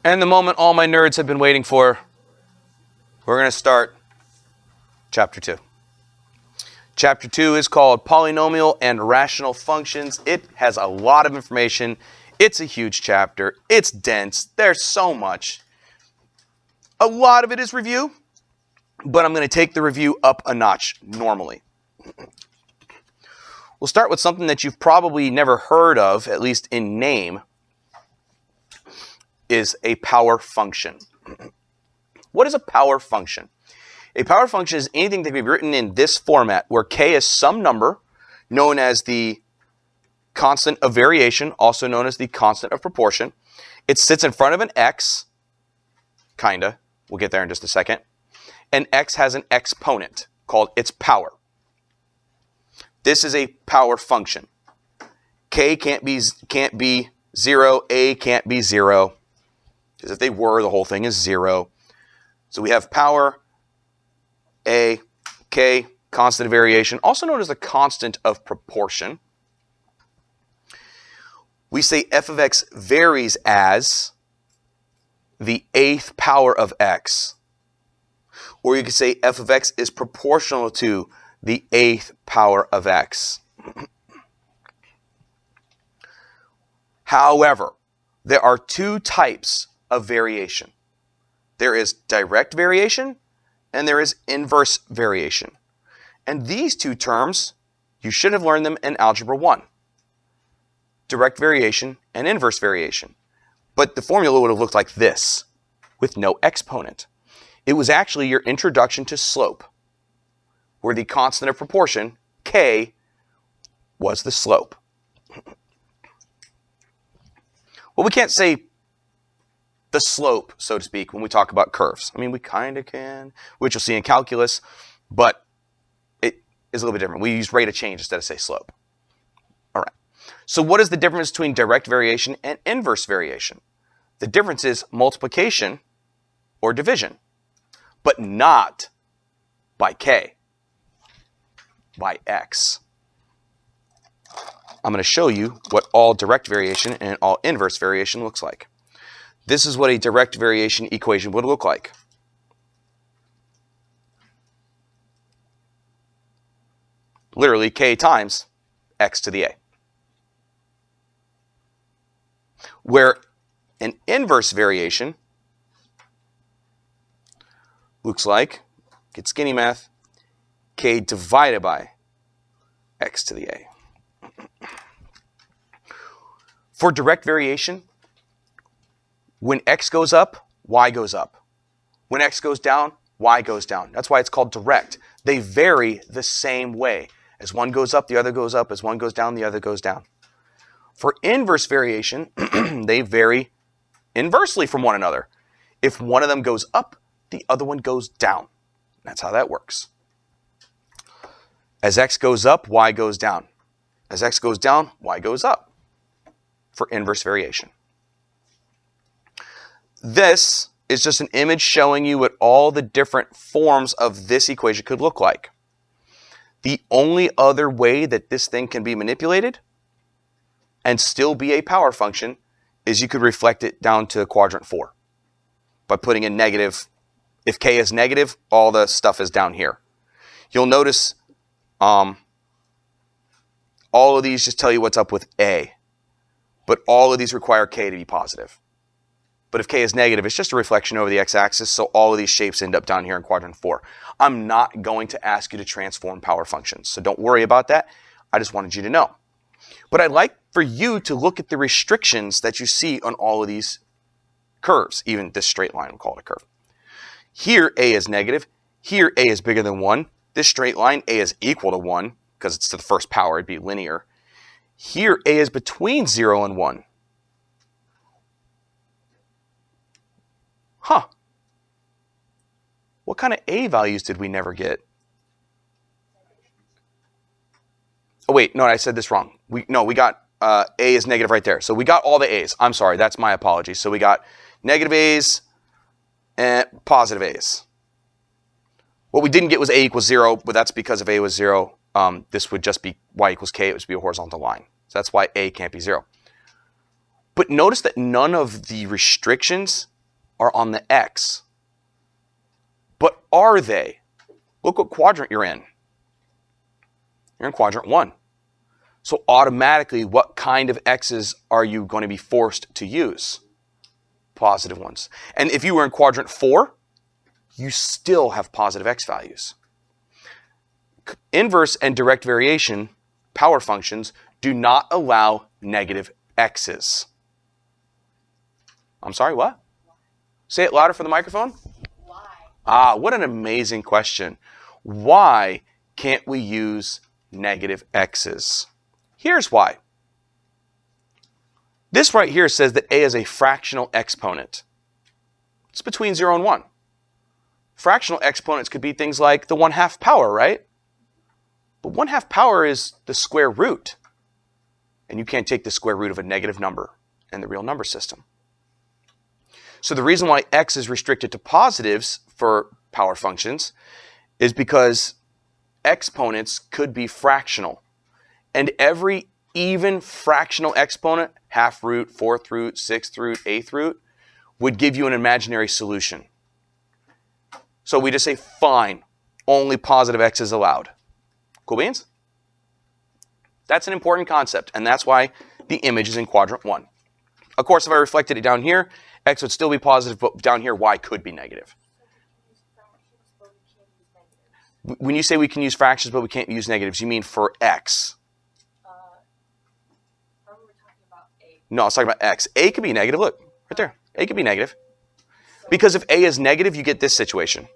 And the moment all my nerds have been waiting for, we're going to start Chapter 2. Chapter 2 is called Polynomial and Rational Functions. It has a lot of information. It's a huge chapter. It's dense. There's so much. A lot of it is review, but I'm going to take the review up a notch normally. We'll start with something that you've probably never heard of, at least in name, is a power function. What is a power function? A power function is anything that can be written in this format, where k is some number known as the constant of variation, also known as the constant of proportion. It sits in front of an x, kinda. We'll get there in just a second. And x has an exponent called its power. This is a power function. K can't be 0, a can't be 0. Because if they were, the whole thing is 0. So we have power, a, k, constant of variation, also known as the constant of proportion. We say f of x varies as the 8th power of x. Or you could say f of x is proportional to the 8th power of x. However, there are two types of variation. There is direct variation and there is inverse variation. And these two terms, you should have learned them in Algebra 1. Direct variation and inverse variation. But the formula would have looked like this, with no exponent. It was actually your introduction to slope, where the constant of proportion, k, was the slope. Well, we can't say the slope, so to speak, when we talk about curves. I mean, we kind of can, which you'll see in calculus, but it is a little bit different. We use rate of change instead of say slope. All right. So what is the difference between direct variation and inverse variation? The difference is multiplication or division, but not by k, by x. I'm going to show you what all direct variation and all inverse variation looks like. This is what a direct variation equation would look like. Literally k times x to the a. Where an inverse variation looks like, get skinny math, k divided by x to the a. For direct variation, when x goes up, y goes up. When x goes down, y goes down. That's why it's called direct. They vary the same way. As one goes up, the other goes up. As one goes down, the other goes down. For inverse variation, they vary inversely from one another. If one of them goes up, the other one goes down. That's how that works. As x goes up, y goes down. As x goes down, y goes up for inverse variation. This is just an image showing you what all the different forms of this equation could look like. The only other way that this thing can be manipulated and still be a power function is you could reflect it down to quadrant 4 by putting a negative. If k is negative, all the stuff is down here. You'll notice all of these just tell you what's up with a, but all of these require k to be positive. But if k is negative, it's just a reflection over the x-axis, so all of these shapes end up down here in quadrant 4. I'm not going to ask you to transform power functions, so don't worry about that. I just wanted you to know. But I'd like for you to look at the restrictions that you see on all of these curves. Even this straight line, we'll call it a curve. Here, a is negative. Here, a is bigger than 1. This straight line, a is equal to 1, because it's to the first power, it'd be linear. Here, a is between 0 and 1. Huh. What kind of a values did we never get? Oh, wait, no, I said this wrong. We got a is negative right there. So we got all the a's. I'm sorry, that's my apology. So we got negative a's and positive a's. What we didn't get was a equals 0, but that's because if a was 0, this would just be y equals k. It would be a horizontal line. So that's why a can't be 0. But notice that none of the restrictions are on the x. But are they? Look what quadrant you're in. You're in quadrant 1. So automatically, what kind of x's are you going to be forced to use? Positive ones. And if you were in quadrant 4, you still have positive x values. Inverse and direct variation power functions do not allow negative x's. I'm sorry, what? Say it louder for the microphone. Why? Ah, what an amazing question. Why can't we use negative x's? Here's why. This right here says that a is a fractional exponent. It's between 0 and 1. Fractional exponents could be things like the 1/2 power, right? But 1/2 power is the square root. And you can't take the square root of a negative number in the real number system. So the reason why x is restricted to positives for power functions is because exponents could be fractional. And every even fractional exponent, 1/2 root, 4th root, 6th root, 8th root, would give you an imaginary solution. So we just say, fine, only positive x is allowed. Cool beans? That's an important concept, and that's why the image is in quadrant 1. Of course, if I reflected it down here, x would still be positive, but down here, y could be negative. When you say we can use fractions, but we can't use negatives, you mean for x? No, I was talking about x. A could be negative. Look, right there. A could be negative. Because if a is negative, you get this situation.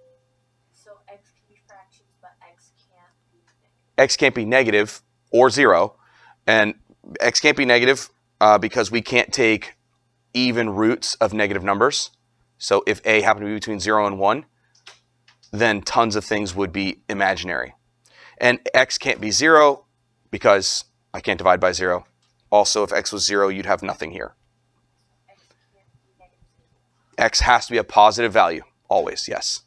So x can be fractions, but x can't be negative. X can't be negative or 0. And x can't be negative because we can't take even roots of negative numbers. So if a happened to be between 0 and 1, then tons of things would be imaginary. And x can't be 0 because I can't divide by 0. Also, if x was 0, you'd have nothing here. X has to be a positive value, always, yes.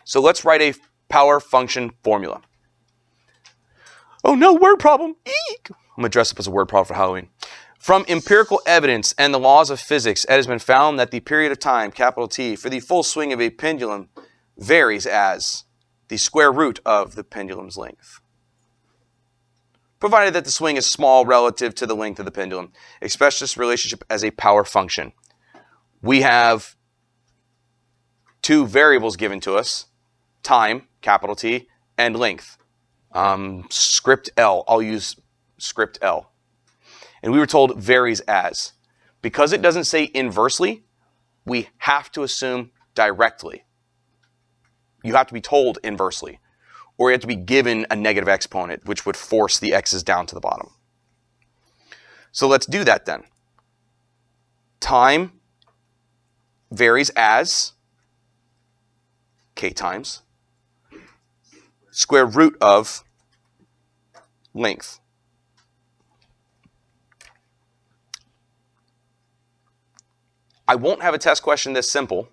So let's write a power function formula. Oh no, word problem. Eek! I'm going to dress up as a word problem for Halloween. From empirical evidence and the laws of physics, it has been found that the period of time, capital T, for the full swing of a pendulum varies as the square root of the pendulum's length. Provided that the swing is small relative to the length of the pendulum. Express this relationship as a power function. We have two variables given to us, time, capital T, and length. Script L, I'll use script L. And we were told varies as. Because it doesn't say inversely, we have to assume directly. You have to be told inversely. Or you have to be given a negative exponent, which would force the x's down to the bottom. So let's do that then. Time varies as k times square root of length. I won't have a test question this simple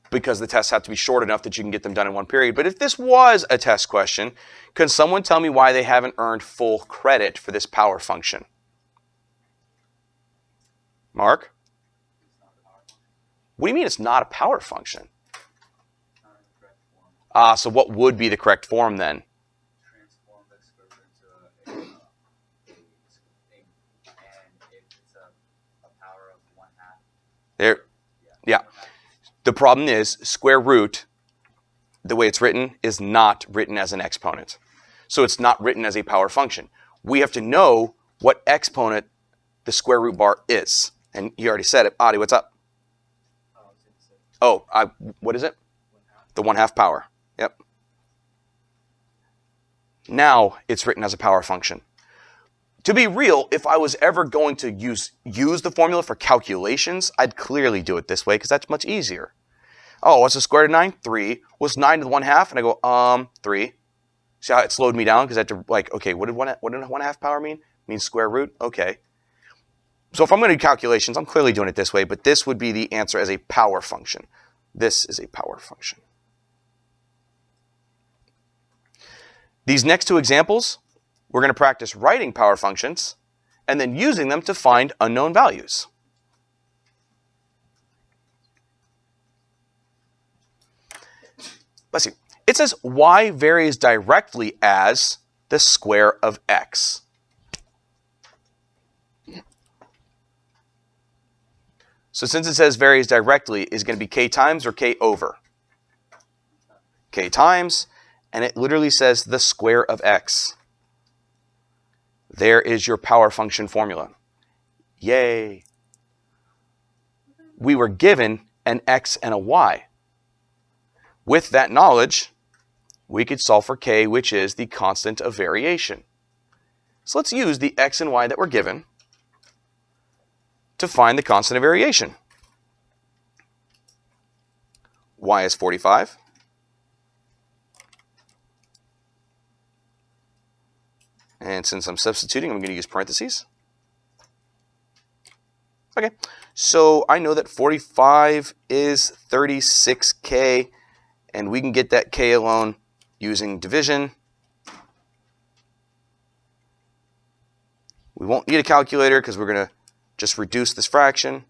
because the tests have to be short enough that you can get them done in one period. But if this was a test question, can someone tell me why they haven't earned full credit for this power function? Mark? What do you mean it's not a power function? So what would be the correct form then? Transform the square root into a thing, and if it's a power of 1/2. There, yeah. The problem is square root, the way it's written, is not written as an exponent. So it's not written as a power function. We have to know what exponent the square root bar is. And you already said it. Adi, what's up? Oh, what is it? 1/2. The 1/2 power. Yep. Now it's written as a power function. To be real, if I was ever going to use the formula for calculations, I'd clearly do it this way because that's much easier. Oh, what's the square root of 9? 3. What's 9 to the 1/2? And I go, 3. See how it slowed me down? Because I had to, like, okay, what did 1/2 power mean? It means square root? Okay. So if I'm going to do calculations, I'm clearly doing it this way, but this would be the answer as a power function. This is a power function. These next two examples, we're going to practice writing power functions and then using them to find unknown values. let's see. It says y varies directly as the square of x. So since it says varies directly, is it going to be k times or k over? K times, and it literally says the square of x. There is your power function formula. Yay. We were given an x and a y. With that knowledge, we could solve for k, which is the constant of variation. So let's use the x and y that were given to find the constant of variation. Y is 45. And since I'm substituting, I'm going to use parentheses. Okay, so I know that 45 is 36k, and we can get that k alone using division. We won't need a calculator because we're going to just reduce this fraction.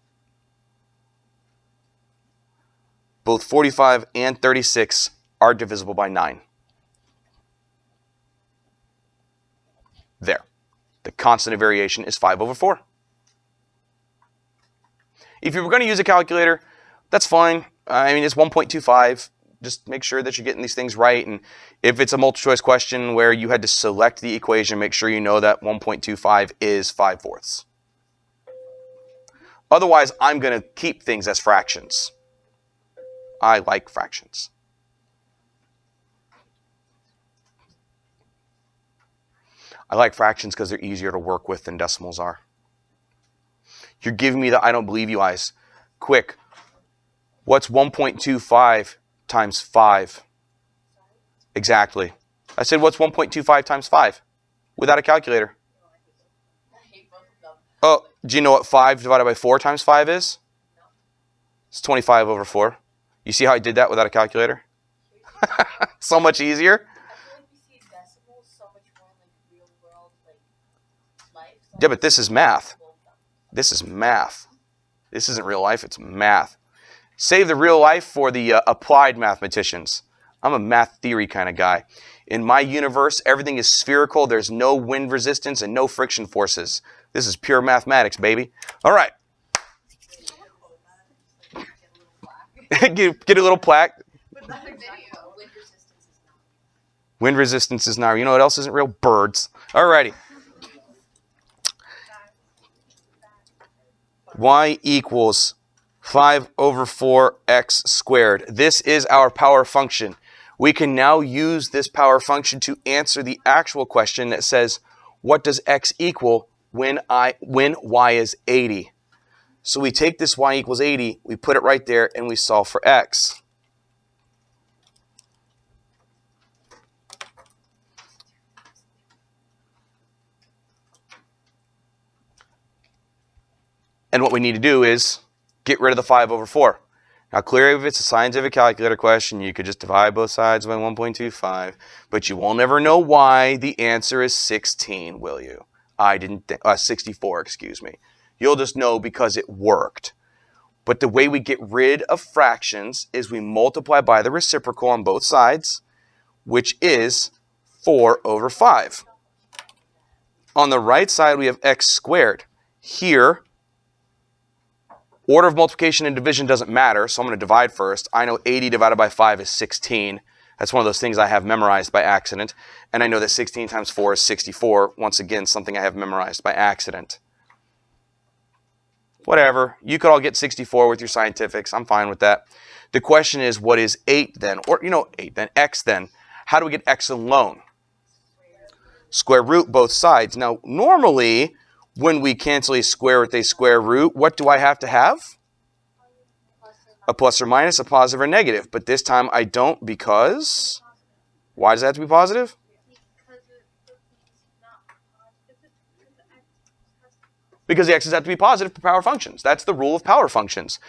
Both 45 and 36 are divisible by 9. There. The constant of variation is 5 over 4. If you were going to use a calculator, that's fine. I mean, it's 1.25. Just make sure that you're getting these things right. And if it's a multiple choice question where you had to select the equation, make sure you know that 1.25 is 5/4. Otherwise, I'm going to keep things as fractions. I like fractions. I like fractions because they're easier to work with than decimals are. You're giving me the I don't believe you eyes. Quick. What's 1.25 times 5? Exactly. I said, what's 1.25 times 5? Without a calculator. Oh, do you know what 5 divided by 4 times 5 is? It's 25 over 4. You see how I did that without a calculator? So much easier. Yeah, but this is math. This is math. This isn't real life, it's math. Save the real life for the applied mathematicians. I'm a math theory kind of guy. In my universe, everything is spherical. There's no wind resistance and no friction forces. This is pure mathematics, baby. All right. Get a little plaque. Wind resistance is not. You know what else isn't real? Birds. All righty. Y equals 5 over 4x squared. This is our power function. We can now use this power function to answer the actual question that says, what does x equal when y is 80? So we take this y equals 80, we put it right there, and we solve for x. And what we need to do is get rid of the 5 over 4. Now, clearly, if it's a scientific calculator question, you could just divide both sides by 1.25. But you will never know why the answer is 16, will you? 64, excuse me. You'll just know because it worked. But the way we get rid of fractions is we multiply by the reciprocal on both sides, which is 4 over 5. On the right side, we have x squared. Here, order of multiplication and division doesn't matter, so I'm going to divide first. I know 80 divided by 5 is 16. That's one of those things I have memorized by accident. And I know that 16 times 4 is 64. Once again, something I have memorized by accident. Whatever. You could all get 64 with your scientifics. I'm fine with that. The question is, what is 8 then? Or, 8 then. X then. How do we get x alone? Square root both sides. Now, normally, when we cancel a square with a square root, what do I have to have? A plus or minus, a positive or negative. But this time I don't because... Why does that have to be positive? Because the x's have to be positive for power functions. That's the rule of power functions.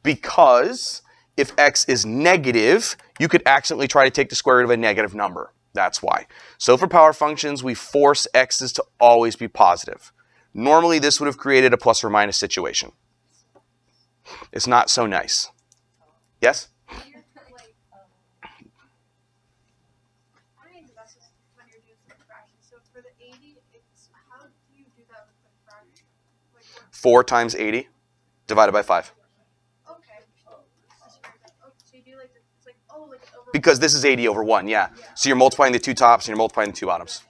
Because if x is negative, you could accidentally try to take the square root of a negative number. That's why. So for power functions, we force x's to always be positive. Normally, this would have created a plus or minus situation. It's not so nice. Yes? 4 times 80 divided by 5. Okay. Oh, so you do like it's like like over. Because this is 80 over 1, yeah. So you're multiplying the two tops and you're multiplying the two bottoms.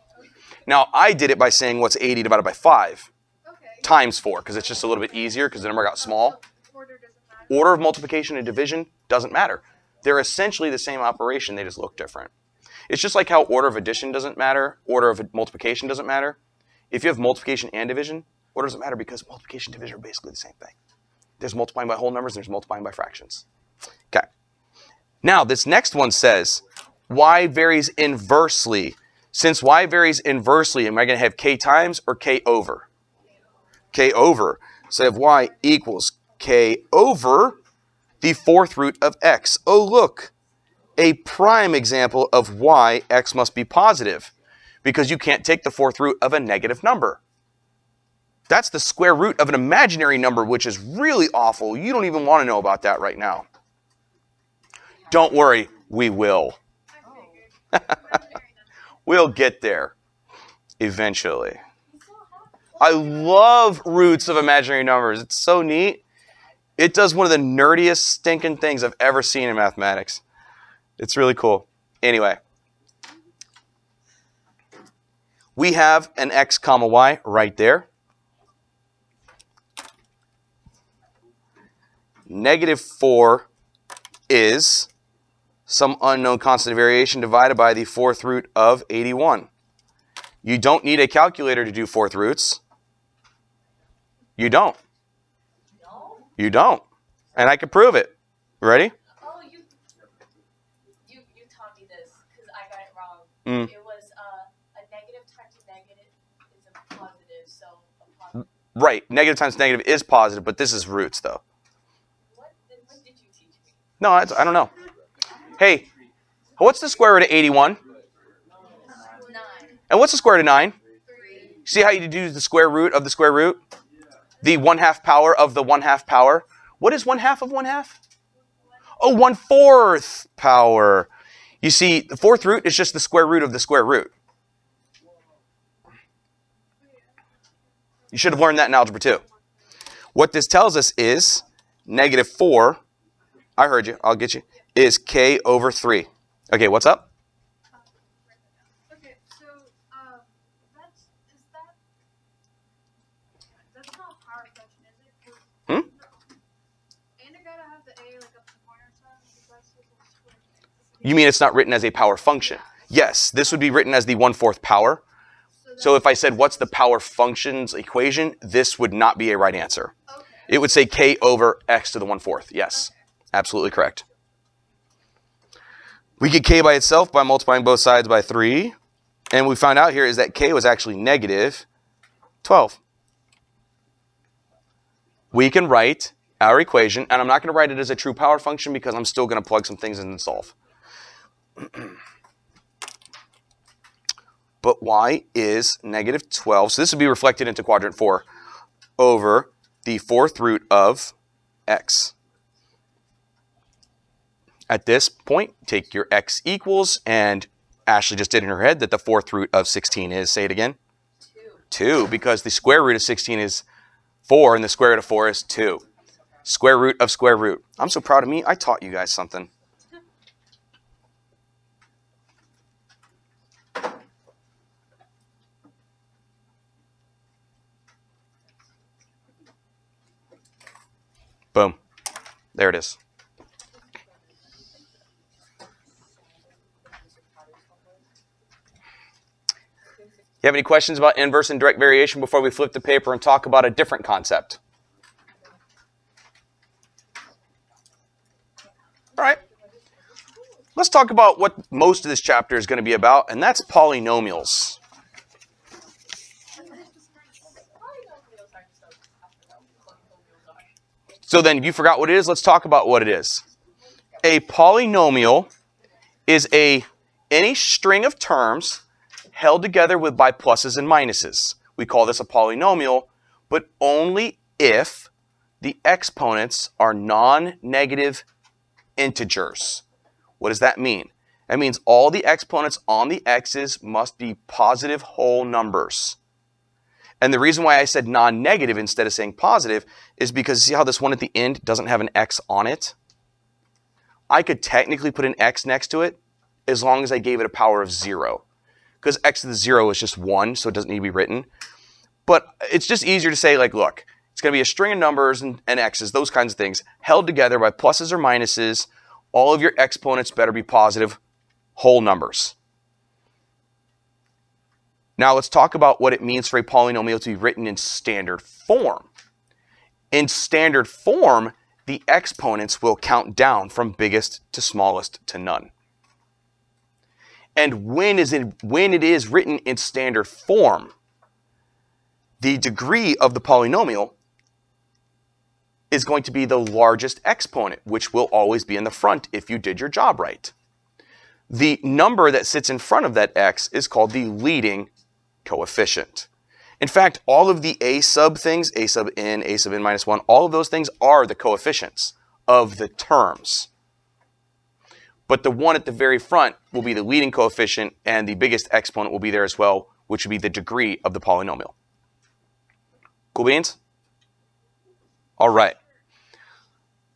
Now, I did it by saying what's 80 divided by 5 times 4, because it's just a little bit easier because the number got small. Order doesn't matter. Order of multiplication and division doesn't matter. They're essentially the same operation, they just look different. It's just like how order of addition doesn't matter, order of multiplication doesn't matter. If you have multiplication and division, order doesn't matter because multiplication and division are basically the same thing. There's multiplying by whole numbers and there's multiplying by fractions. Okay. Now, this next one says, y varies inversely. Since y varies inversely, am I going to have k times or k over? K over. So I have y equals k over the fourth root of x. Oh, look, a prime example of why x must be positive, because you can't take the fourth root of a negative number. That's the square root of an imaginary number, which is really awful. You don't even want to know about that right now. Don't worry, we will. We'll get there eventually. I love roots of imaginary numbers. It's so neat. It does one of the nerdiest stinking things I've ever seen in mathematics. It's really cool. Anyway, we have an x comma y right there. Negative 4 is some unknown constant of variation divided by the fourth root of 81. You don't need a calculator to do fourth roots. You don't. No. You don't. And I can prove it. Ready? Oh, you taught me this because I got it wrong. Mm. It was a negative times a negative is a positive, so a positive. Right. Negative times negative is positive, but this is roots, though. What did you teach me? No, I don't know. Hey, what's the square root of 81? 9. And what's the square root of 9? 3. See how you do the square root of the square root? The 1/2 power of the 1/2 power. What is 1/2 of 1/2? Oh, 1/4 power. You see, the fourth root is just the square root of the square root. You should have learned that in algebra 2. What this tells us is negative 4, I heard you, I'll get you, is k over 3. Okay, what's up? Okay, so that's not a power function, is it? 'Cause Hmm? And it gotta have the a like up the corner side because that's just a square. You mean it's not written as a power function? Yes, this would be written as the 1/4 power. So if I said, what's the power functions equation, this would not be a right answer. Okay. It would say k over x to the 1/4. Yes, absolutely correct. We get k by itself by multiplying both sides by 3. And we found out here is that k was actually negative 12. We can write our equation, and I'm not going to write it as a true power function because I'm still going to plug some things in and solve. But y is negative 12. So this would be reflected into quadrant 4 over the fourth root of x. At this point, take your x equals, and Ashley just did in her head that the fourth root of 16 is, say it again, 2, because the square root of 16 is 4, and the square root of 4 is 2. Square root of square root. I'm so proud of me, I taught you guys something. Boom. There it is. You have any questions about inverse and direct variation before we flip the paper and talk about a different concept? All right. Let's talk about what most of this chapter is going to be about, and that's polynomials. So then, if you forgot what it is, let's talk about what it is. A polynomial is any string of terms held together by pluses and minuses. We call this a polynomial, but only if the exponents are non-negative integers. What does that mean? That means all the exponents on the x's must be positive whole numbers. And the reason why I said non-negative instead of saying positive is because see how this one at the end doesn't have an x on it? I could technically put an x next to it as long as I gave it a power of 0. Because x to the 0 is just 1, so it doesn't need to be written. But it's just easier to say, like, look, it's going to be a string of numbers and x's, those kinds of things, held together by pluses or minuses. All of your exponents better be positive whole numbers. Now let's talk about what it means for a polynomial to be written in standard form. In standard form, the exponents will count down from biggest to smallest to none. And when it is written in standard form, the degree of the polynomial is going to be the largest exponent, which will always be in the front if you did your job right. The number that sits in front of that x is called the leading coefficient. In fact, all of the a sub things, a sub n minus 1, all of those things are the coefficients of the terms. But the one at the very front will be the leading coefficient, and the biggest exponent will be there as well, which would be the degree of the polynomial. Cool beans? All right.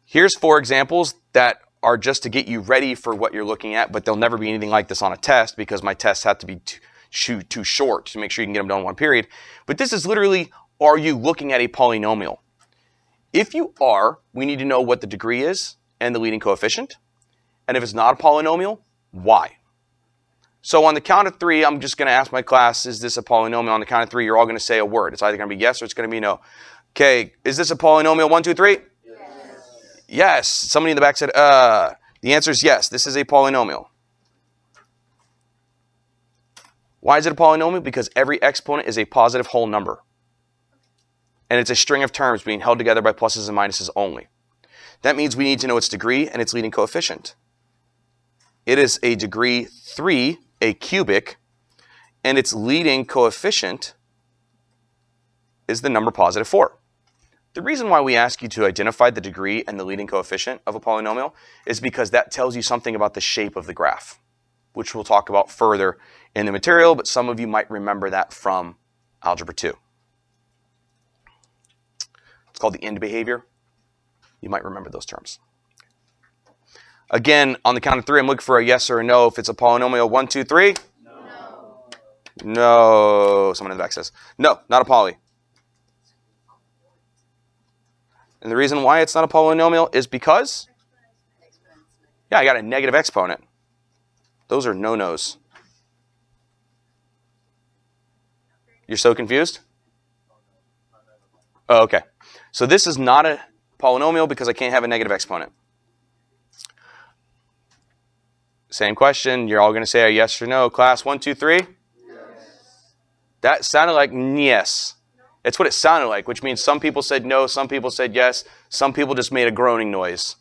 Here's 4 examples that are just to get you ready for what you're looking at, but there'll never be anything like this on a test because my tests have to be too short to make sure you can get them done in one period. But this is literally, are you looking at a polynomial? If you are, we need to know what the degree is and the leading coefficient. And if it's not a polynomial, why? So on the count of 3, I'm just going to ask my class, is this a polynomial? On the count of 3, you're all going to say a word. It's either going to be yes or it's going to be no. Okay, is this a polynomial? 1, 2, 3? Yes. Yes. Somebody in the back said, The answer is yes. This is a polynomial. Why is it a polynomial? Because every exponent is a positive whole number. And it's a string of terms being held together by pluses and minuses only. That means we need to know its degree and its leading coefficient. It is a degree 3, a cubic, and its leading coefficient is the number positive 4. The reason why we ask you to identify the degree and the leading coefficient of a polynomial is because that tells you something about the shape of the graph, which we'll talk about further in the material, but some of you might remember that from Algebra 2. It's called the end behavior. You might remember those terms. Again, on the count of 3, I'm looking for a yes or a no. If it's a polynomial, 1, 2, 3? No. No. Someone in the back says, no, not a poly. And the reason why it's not a polynomial is because, yeah, I got a negative exponent. Those are no-nos. You're so confused? Oh, okay. So this is not a polynomial because I can't have a negative exponent. Same question. You're all going to say a yes or no. Class, 1, 2, 3? Yes. That sounded like yes. It's what it sounded like, which means some people said no, some people said yes, some people just made a groaning noise.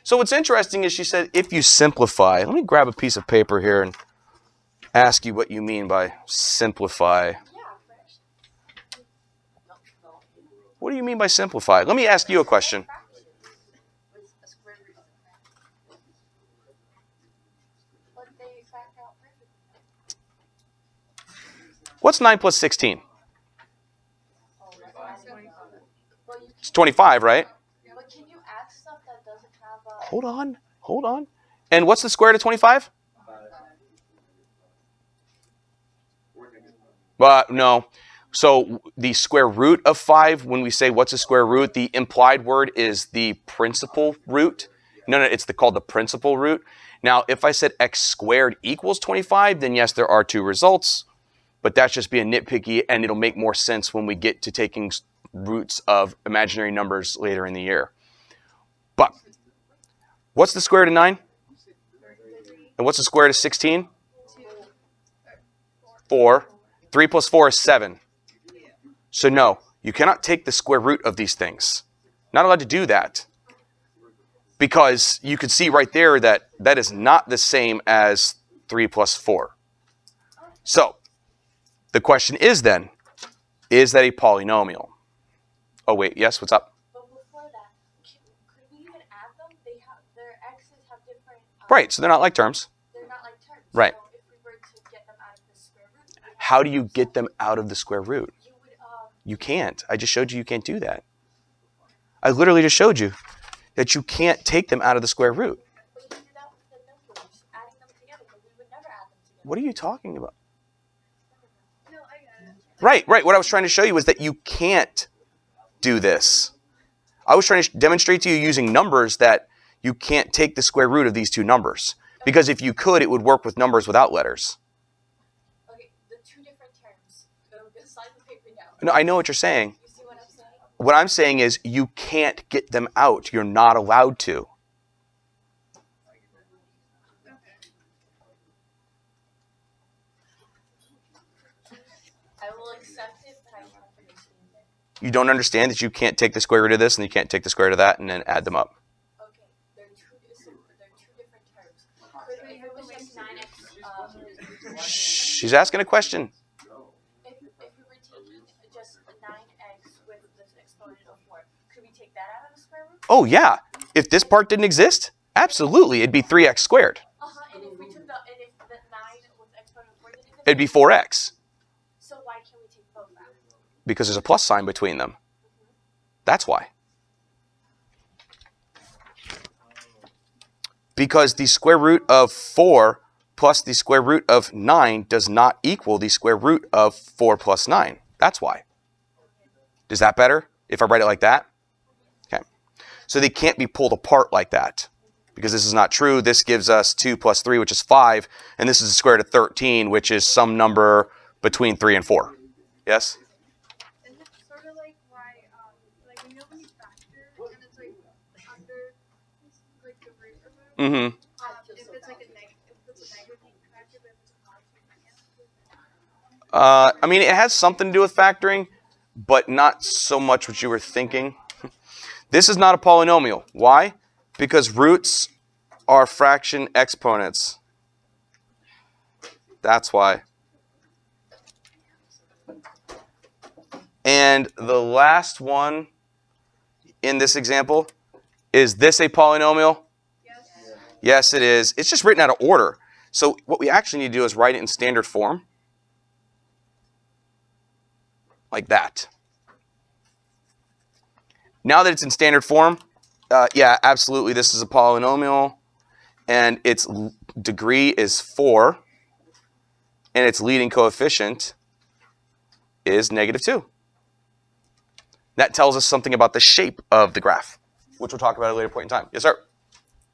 So what's interesting is she said, if you simplify, let me grab a piece of paper here and ask you what you mean by simplify. What do you mean by simplify? Let me ask you a question. What's 9 plus 16? It's 25, right? But can you add stuff that doesn't have a... Hold on. And what's the square root of 25? No. So the square root of 5, when we say what's a square root, the implied word is the principal root. No, it's called the principal root. Now, if I said x squared equals 25, then yes, there are 2 results. But that's just being nitpicky, and it'll make more sense when we get to taking roots of imaginary numbers later in the year. But what's the square root of 9? And what's the square root of 16? 4. 3 plus 4 is 7. So no, you cannot take the square root of these things. Not allowed to do that. Because you can see right there that that is not the same as 3 plus 4. So the question is then, is that a polynomial? Oh wait, yes, what's up? But before that, could we even add them? Their x's have different... Right, so they're not like terms. They're not like Right. So if we were to get them out of the square root, we would How do you get them out of the square root? you would You can't. I just showed you can't do that. I literally just showed you that you can't take them out of the square root. but you can do that with the numbers, adding them together, but we would never add them together. What are you talking about? No, I got it. Right. What I was trying to show you was that you can't do this. I was trying to demonstrate to you using numbers that you can't take the square root of these two numbers. Because if you could, it would work with numbers without letters. Okay, the two different terms. Go slide the paper down. No, I know what you're saying. You see what I'm saying? What I'm saying is you can't get them out. You're not allowed to. I will accept it, but I don't understand it. You don't understand that you can't take the square root of this and you can't take the square root of that and then add them up. Okay, they're two different terms. Could if it was just 9x, She's asking a question. if we were taking just 9x with this exponent of 4, could we take that out of the square root? Oh, yeah. If this part didn't exist, absolutely. It'd be 3x squared. And if we took the 9 with exponent of 4 didn't exist, It'd be 4x so why can't we take both out? because there's a plus sign between them. That's why. Because the square root of 4 plus the square root of 9 does not equal the square root of 4 plus 9. That's why. Is that better if I write it like that? Okay. So they can't be pulled apart like that because this is not true. This gives us 2 plus 3, which is 5. And this is the square root of 13, which is some number between 3 and 4. Yes? Is it sort of like why, like when you factor and it's like under like the root of it? Mm-hmm. If it's like a negative, if it's a negative, you can factor, but if it's a positive, you can't. I mean, it has something to do with factoring, but not so much what you were thinking. This is not a polynomial. Why? Because roots are fraction exponents. That's why. And the last one in this example, is this a polynomial? Yes. Yes, it is. It's just written out of order. So what we actually need to do is write it in standard form. Like that. Now that it's in standard form, yeah, absolutely, this is a polynomial. And its degree is 4. And its leading coefficient is -2. That tells us something about the shape of the graph, which we'll talk about at a later point in time. Yes, sir?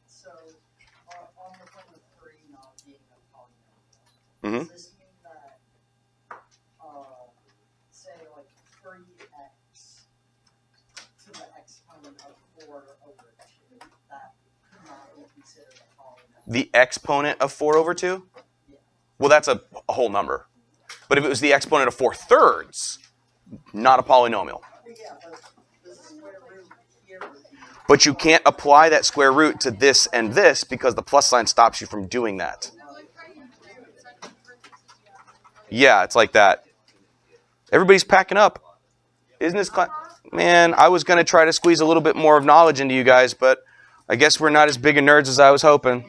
So, on the point of 3 not being a polynomial, does this mean that, say, like 3x to the exponent of 4 over 2, that could not be considered a polynomial? The exponent of 4 over 2? Yeah. Well, that's a whole number. But if it was the exponent of 4/3, not a polynomial. Yeah, but the square root here would be, But you can't apply that square root to this and this because the plus sign stops you from doing that. Yeah, it's like that. Everybody's packing up. Isn't this man, I was going to try to squeeze a little bit more of knowledge into you guys, but I guess we're not as big of nerds as I was hoping.